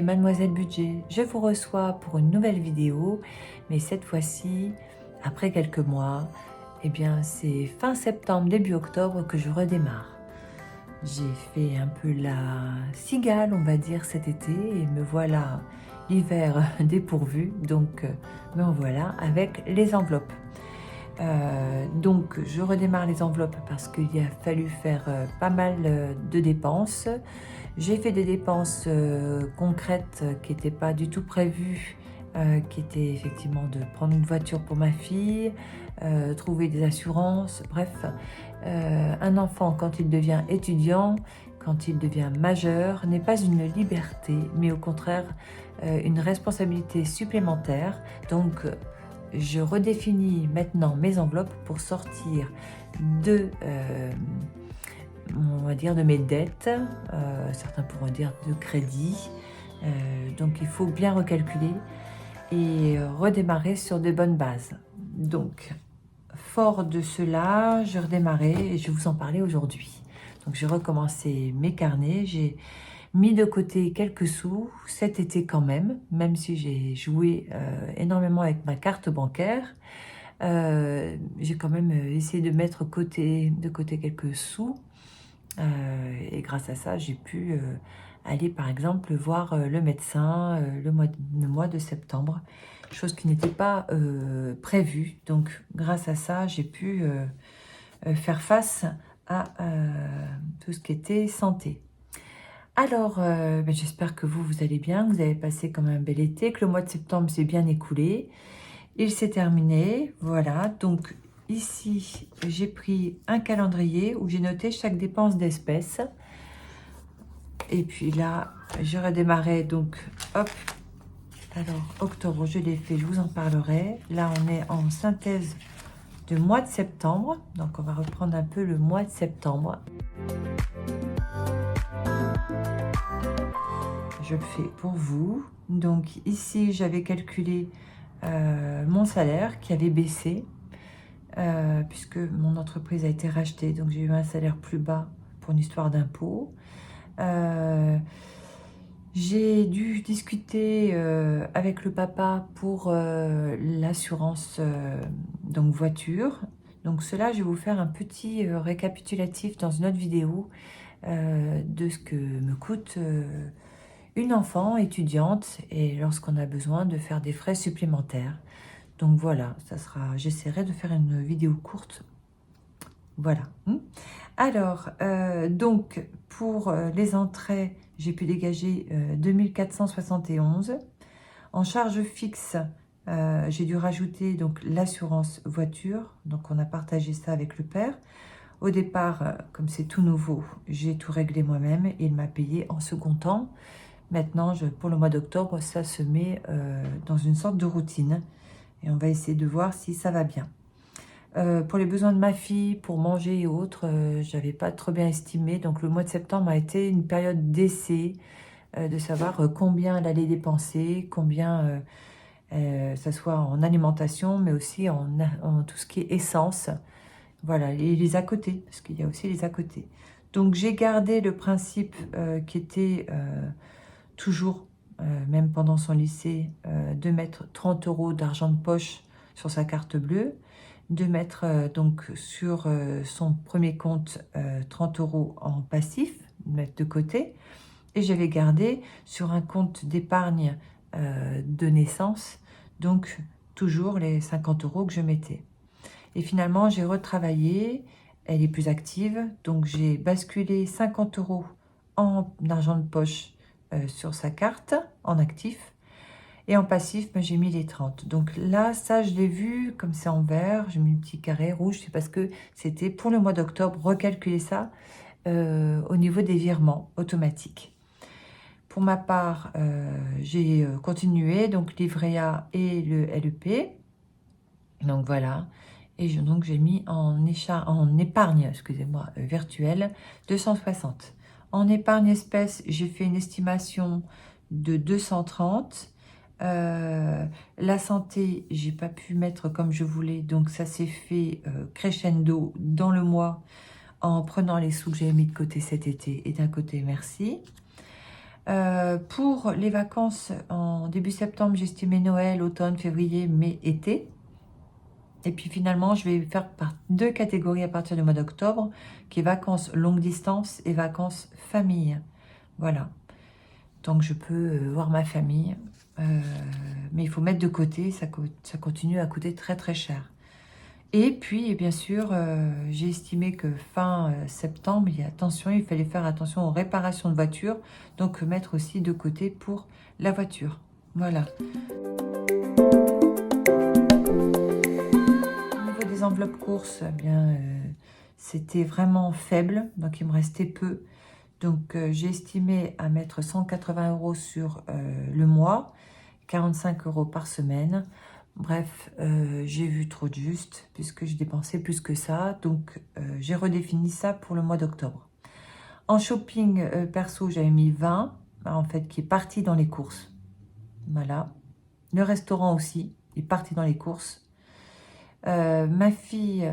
Mademoiselle Budget. Je vous reçois pour une nouvelle vidéo, mais cette fois-ci, après quelques mois, eh bien c'est fin septembre, début octobre que je redémarre. J'ai fait un peu la cigale, on va dire, cet été, et me voilà l'hiver dépourvu, donc me voilà avec les enveloppes. Donc je redémarre les enveloppes parce qu'il a fallu faire pas mal de dépenses. J'ai fait des dépenses concrètes qui n'étaient pas du tout prévues, qui étaient effectivement de prendre une voiture pour ma fille, trouver des assurances, bref. Un enfant, quand il devient étudiant, quand il devient majeur, n'est pas une liberté, mais au contraire une responsabilité supplémentaire. Donc, je redéfinis maintenant mes enveloppes pour sortir de, on va dire, de mes dettes, certains pourront dire de crédit. Donc il faut bien recalculer et redémarrer sur de bonnes bases. Donc, fort de cela, je redémarrais et je vais vous en parler aujourd'hui. Donc j'ai recommencé mes carnets, j'ai mis de côté quelques sous cet été quand même si j'ai joué énormément avec ma carte bancaire. J'ai quand même essayé de mettre de côté quelques sous et grâce à ça, j'ai pu aller par exemple voir le médecin le mois de septembre, chose qui n'était pas prévue. Donc grâce à ça, j'ai pu faire face à tout ce qui était santé. Alors, j'espère que vous allez bien, que vous avez passé comme un bel été, que le mois de septembre s'est bien écoulé. Il s'est terminé, voilà. Donc ici, j'ai pris un calendrier où j'ai noté chaque dépense d'espèces. Et puis là, je redémarrais, donc hop. Alors, octobre, je l'ai fait, je vous en parlerai. Là, on est en synthèse de mois de septembre. Donc, on va reprendre un peu le mois de septembre. Je le fais pour vous. Donc ici, j'avais calculé mon salaire qui avait baissé puisque mon entreprise a été rachetée. Donc j'ai eu un salaire plus bas pour une histoire d'impôt. J'ai dû discuter avec le papa pour l'assurance donc voiture. Donc cela, je vais vous faire un petit récapitulatif dans une autre vidéo de ce que me coûte une enfant étudiante et lorsqu'on a besoin de faire des frais supplémentaires. Donc voilà, j'essaierai de faire une vidéo courte. Voilà. Alors, donc pour les entrées, j'ai pu dégager 2471. En charge fixe, j'ai dû rajouter donc l'assurance voiture. Donc on a partagé ça avec le père. Au départ, comme c'est tout nouveau, j'ai tout réglé moi-même et il m'a payé en second temps. Maintenant, pour le mois d'octobre, ça se met dans une sorte de routine. Et on va essayer de voir si ça va bien. Pour les besoins de ma fille, pour manger et autres, je n'avais pas trop bien estimé. Donc le mois de septembre a été une période d'essai, de savoir combien elle allait dépenser, combien, ça soit en alimentation, mais aussi en tout ce qui est essence. Voilà, et les à côté, parce qu'il y a aussi les à côté. Donc j'ai gardé le principe qui était toujours, même pendant son lycée, de mettre 30 € d'argent de poche sur sa carte bleue, de mettre donc sur son premier compte 30 € en passif, de mettre de côté, et j'avais gardé sur un compte d'épargne de naissance, donc toujours les 50 € que je mettais. Et finalement, j'ai retravaillé, elle est plus active, donc j'ai basculé 50 € en argent de poche sur sa carte, en actif, et en passif, j'ai mis les 30. Donc là, ça, je l'ai vu, comme c'est en vert, j'ai mis un petit carré rouge, c'est parce que c'était pour le mois d'octobre, recalculer ça au niveau des virements automatiques. Pour ma part, j'ai continué, donc livret A et le LEP. Donc voilà, et donc j'ai mis en épargne, excusez-moi, virtuelle, 260. En épargne espèce, j'ai fait une estimation de 230. La santé, j'ai pas pu mettre comme je voulais, donc ça s'est fait crescendo dans le mois en prenant les sous que j'avais mis de côté cet été, et d'un côté merci. Pour les vacances en début septembre, j'estimais Noël, automne, février, mai, été. Et puis finalement, je vais faire par 2 catégories à partir du mois d'octobre, qui est vacances longue distance et vacances famille. Voilà. Donc je peux voir ma famille. Mais il faut mettre de côté, ça continue à coûter très très cher. Et puis, bien sûr, j'ai estimé que fin septembre, il fallait faire attention aux réparations de voitures, donc mettre aussi de côté pour la voiture. Voilà. Au niveau des enveloppes courses, eh bien, c'était vraiment faible, donc il me restait peu. Donc, j'ai estimé à mettre 180 € sur le mois, 45 € par semaine. Bref, j'ai vu trop de juste, puisque je dépensais plus que ça. Donc, j'ai redéfini ça pour le mois d'octobre. En shopping perso, j'avais mis 20, en fait, qui est parti dans les courses. Voilà. Le restaurant aussi est parti dans les courses. Ma fille,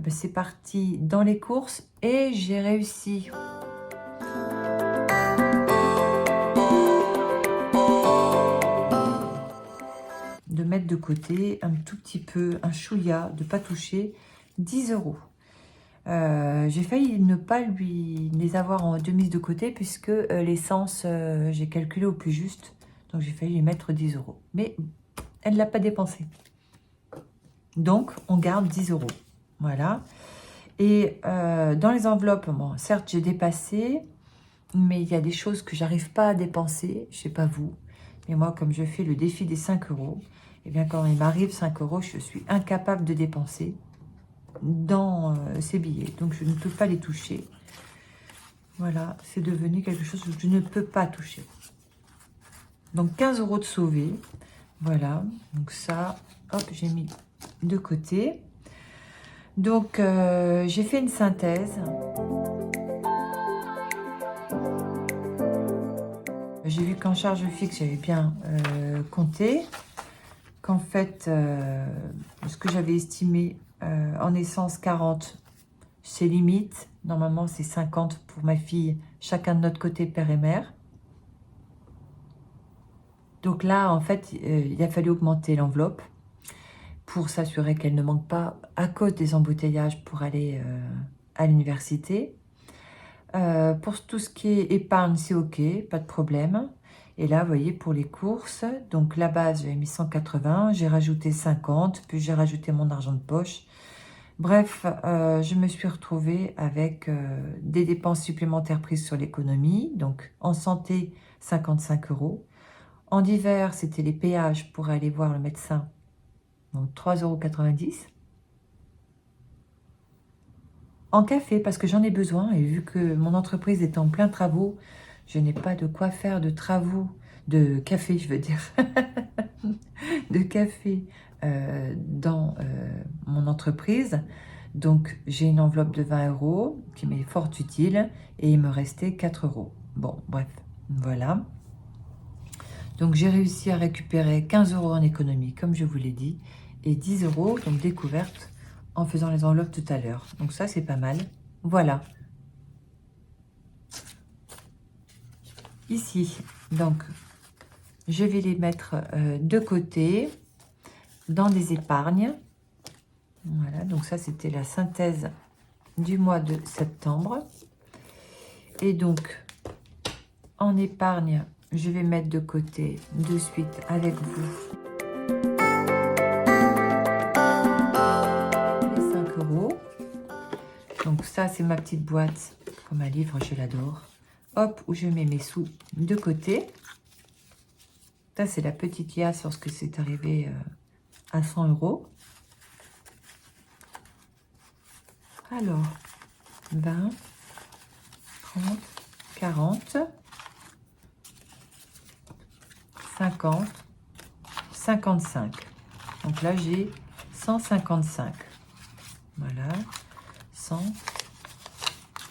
c'est parti dans les courses et j'ai réussi de mettre de côté un tout petit peu, un chouïa, de ne pas toucher 10 €. J'ai failli ne pas les avoir en demise de côté puisque l'essence, j'ai calculé au plus juste. Donc j'ai failli lui mettre 10 €. Mais elle ne l'a pas dépensé. Donc on garde 10 €. Voilà. Et dans les enveloppes, bon, certes j'ai dépassé, mais il y a des choses que j'arrive pas à dépenser. Je sais pas vous. Mais moi, comme je fais le défi des 5 €, et bien quand il m'arrive 5 €, je suis incapable de dépenser dans ces billets. Donc, je ne peux pas les toucher. Voilà, c'est devenu quelque chose que je ne peux pas toucher. Donc, 15 € de sauvé. Voilà, donc ça, hop, j'ai mis de côté. Donc, j'ai fait une synthèse. J'ai vu qu'en charge fixe, j'avais bien compté. Qu'en fait, ce que j'avais estimé en essence 40, c'est limite. Normalement, c'est 50 pour ma fille, chacun de notre côté, père et mère. Donc là, en fait, il a fallu augmenter l'enveloppe pour s'assurer qu'elle ne manque pas à cause des embouteillages pour aller à l'université. Pour tout ce qui est épargne, c'est OK, pas de problème. Et là, vous voyez, pour les courses, donc la base, j'avais mis 180, j'ai rajouté 50, puis j'ai rajouté mon argent de poche. Bref, je me suis retrouvée avec des dépenses supplémentaires prises sur l'économie. Donc, en santé, 55 €. En hiver, c'était les péages pour aller voir le médecin. Donc, 3,90 €. En café, parce que j'en ai besoin. Et vu que mon entreprise est en plein travaux, je n'ai pas de quoi faire de travaux, de café, je veux dire, de café dans mon entreprise. Donc, j'ai une enveloppe de 20 € qui m'est fort utile et il me restait 4 €. Bon, bref, voilà. Donc, j'ai réussi à récupérer 15 € en économie, comme je vous l'ai dit, et 10 €, donc découverte, en faisant les enveloppes tout à l'heure. Donc, ça, c'est pas mal. Voilà. Ici, donc, je vais les mettre de côté dans des épargnes. Voilà, donc ça, c'était la synthèse du mois de septembre. Et donc, en épargne, je vais mettre de côté de suite avec vous les 5 €. Donc ça, c'est ma petite boîte comme un livre, je l'adore. Hop, où je mets mes sous de côté. Ça, c'est la petite liasse lorsque c'est arrivé à 100 €. Alors, 20, 30, 40, 50, 55. Donc là, j'ai 155. Voilà. 100,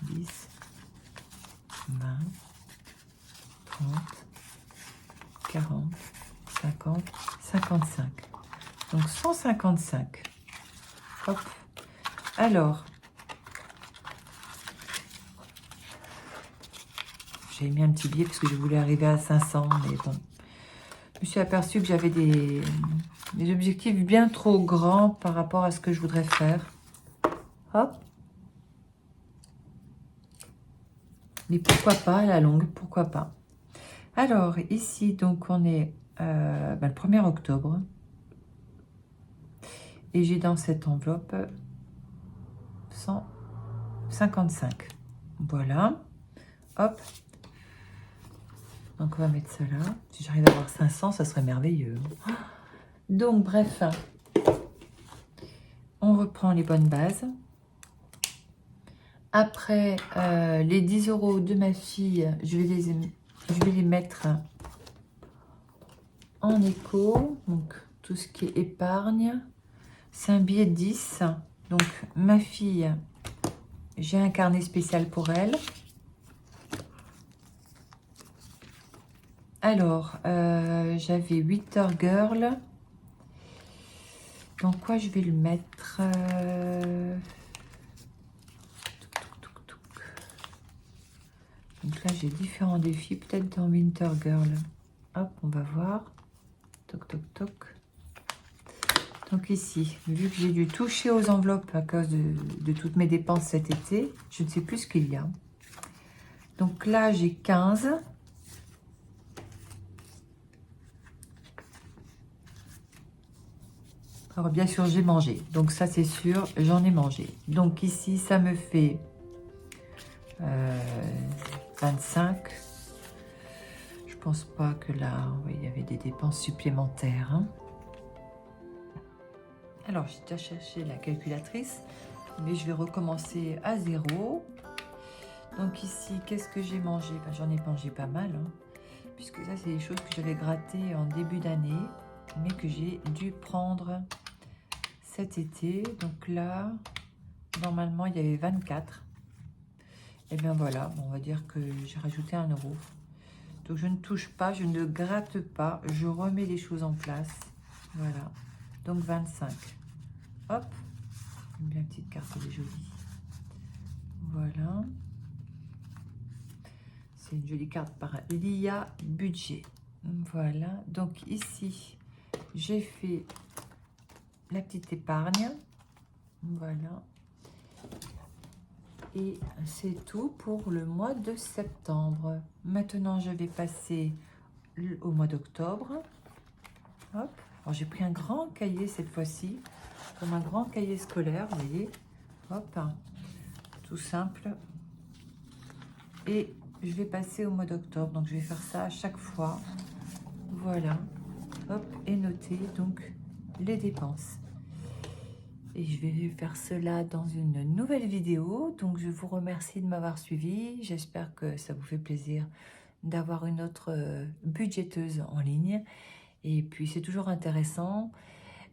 10, 20, 30, 40, 50, 55. Donc 155. Hop. Alors, j'avais mis un petit billet parce que je voulais arriver à 500, mais bon. Je me suis aperçue que j'avais des objectifs bien trop grands par rapport à ce que je voudrais faire. Hop. Mais pourquoi pas à la longue, pourquoi pas. Alors, ici, donc, on est le 1er octobre. Et j'ai dans cette enveloppe 155. Voilà. Hop. Donc, on va mettre ça là. Si j'arrive à avoir 500, ça serait merveilleux. Donc, bref. On reprend les bonnes bases. Après, les 10 € de ma fille, je vais les mettre en éco. Donc, tout ce qui est épargne. C'est un billet de 10. Donc, ma fille, j'ai un carnet spécial pour elle. Alors, j'avais 8 heures girl. Dans quoi je vais le mettre Donc là, j'ai différents défis. Peut-être dans Winter Girl. Hop, on va voir. Toc, toc, toc. Donc ici, vu que j'ai dû toucher aux enveloppes à cause de toutes mes dépenses cet été, je ne sais plus ce qu'il y a. Donc là, j'ai 15. Alors bien sûr, j'ai mangé. Donc ça, c'est sûr, j'en ai mangé. Donc ici, ça me fait 25. Je pense pas que là, oui, il y avait des dépenses supplémentaires. Hein. Alors, j'ai déjà cherché la calculatrice, mais je vais recommencer à 0. Donc ici, qu'est-ce que j'ai mangé? Ben, j'en ai mangé pas mal, hein, puisque ça, c'est des choses que j'avais grattées en début d'année, mais que j'ai dû prendre cet été. Donc là, normalement, il y avait 24. Et bien voilà, on va dire que j'ai rajouté 1 €. Donc je ne touche pas, je ne gratte pas, je remets les choses en place. Voilà, donc 25. Hop, une petite carte, elle est jolie. Voilà. C'est une jolie carte par l'IA budget. Voilà, donc ici, j'ai fait la petite épargne. Voilà. Et c'est tout pour le mois de septembre. Maintenant, je vais passer au mois d'octobre. Hop. Alors, j'ai pris un grand cahier cette fois-ci, comme un grand cahier scolaire, vous voyez. Hop. Tout simple. Et je vais passer au mois d'octobre. Donc, je vais faire ça à chaque fois. Voilà. Hop. Et noter donc les dépenses. Et je vais faire cela dans une nouvelle vidéo. Donc, je vous remercie de m'avoir suivi. J'espère que ça vous fait plaisir d'avoir une autre budgéteuse en ligne. Et puis, c'est toujours intéressant.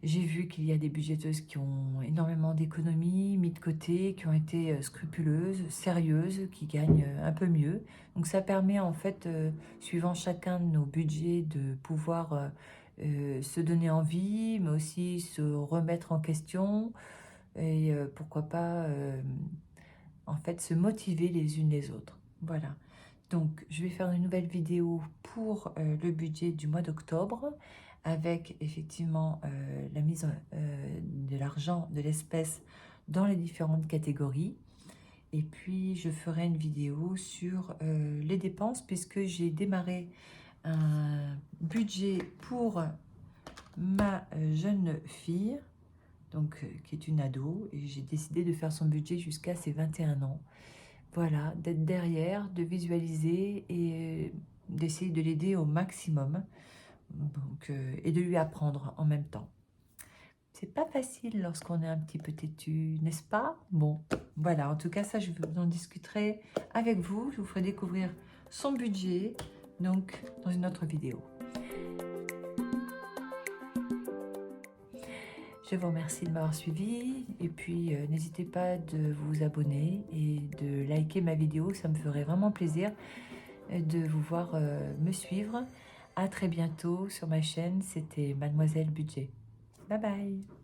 J'ai vu qu'il y a des budgéteuses qui ont énormément d'économies mis de côté, qui ont été scrupuleuses, sérieuses, qui gagnent un peu mieux. Donc, ça permet en fait, suivant chacun de nos budgets, de pouvoir se donner envie, mais aussi se remettre en question et pourquoi pas en fait se motiver les unes les autres. Voilà. Donc, je vais faire une nouvelle vidéo pour le budget du mois d'octobre avec effectivement la mise de l'argent, de l'espèce dans les différentes catégories. Et puis, je ferai une vidéo sur les dépenses puisque j'ai démarré un budget pour ma jeune fille, donc qui est une ado, et j'ai décidé de faire son budget jusqu'à ses 21 ans. Voilà, d'être derrière, de visualiser et d'essayer de l'aider au maximum donc, et de lui apprendre en même temps. C'est pas facile lorsqu'on est un petit peu têtu, n'est-ce pas? Bon, voilà, en tout cas, ça, je vous en discuterai avec vous. Je vous ferai découvrir son budget, donc, dans une autre vidéo. Je vous remercie de m'avoir suivi et puis n'hésitez pas de vous abonner et de liker ma vidéo, ça me ferait vraiment plaisir de vous voir me suivre. À très bientôt sur ma chaîne, c'était Mademoiselle Budget. Bye bye.